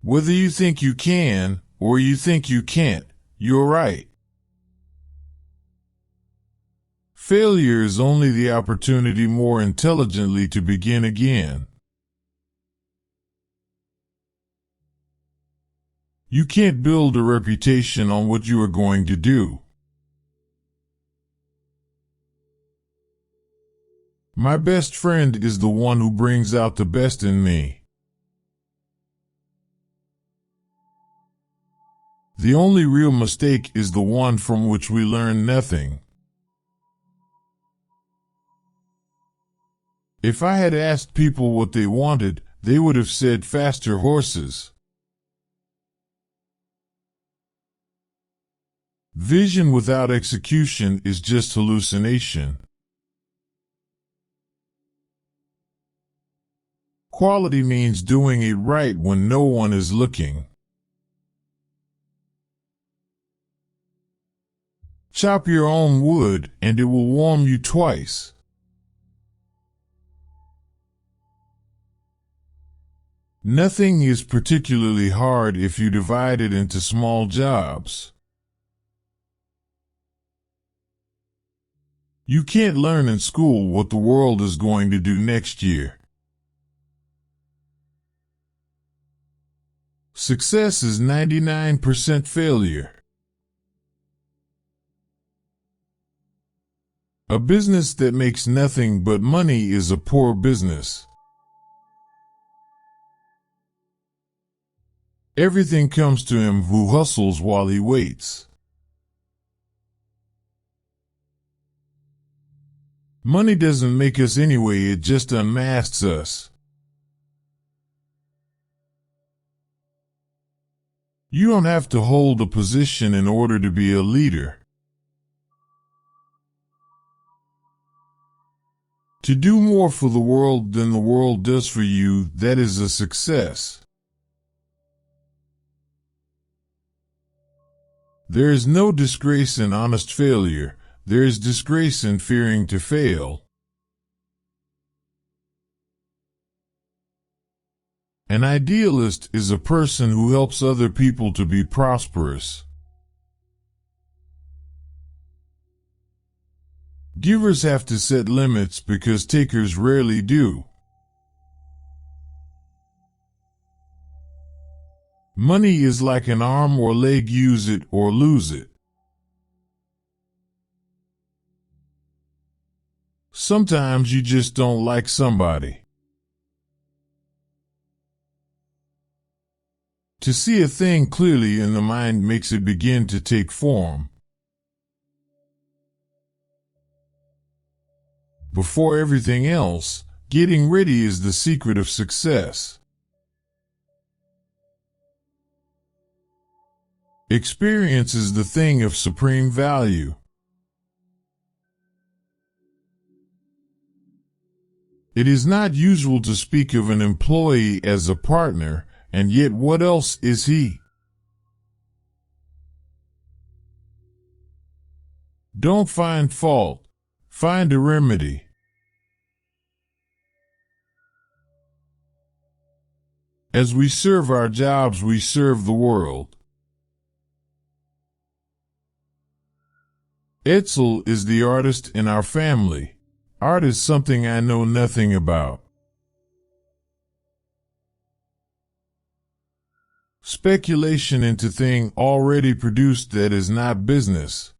Whether you think you can or you think you can't, you're right. Failure is only the opportunity more intelligently to begin again. You can't build a reputation on what you are going to do. My best friend is the one who brings out the best in me. The only real mistake is the one from which we learn nothing. If I had asked people what they wanted, they would have said faster horses. Vision without execution is just hallucination. Quality means doing it right when no one is looking. Chop your own wood and it will warm you twice. Nothing is particularly hard if you divide it into small jobs. You can't learn in school what the world is going to do next year. Success is 99% failure. A business that makes nothing but money is a poor business. Everything comes to him who hustles while he waits. Money doesn't make us anyway, it just unmasks us. You don't have to hold a position in order to be a leader. To do more for the world than the world does for you, that is a success. There is no disgrace in honest failure. There is disgrace in fearing to fail. An idealist is a person who helps other people to be prosperous. Givers have to set limits because takers rarely do. Money is like an arm or leg, use it or lose it. Sometimes you just don't like somebody. To see a thing clearly in the mind makes it begin to take form. Before everything else, getting ready is the secret of success. Experience is the thing of supreme value. It is not usual to speak of an employee as a partner, and yet what else is he? Don't find fault, find a remedy. As we serve our jobs, we serve the world. Edsel is the artist in our family. Art is something I know nothing about. Speculation into thing already produced that is not business.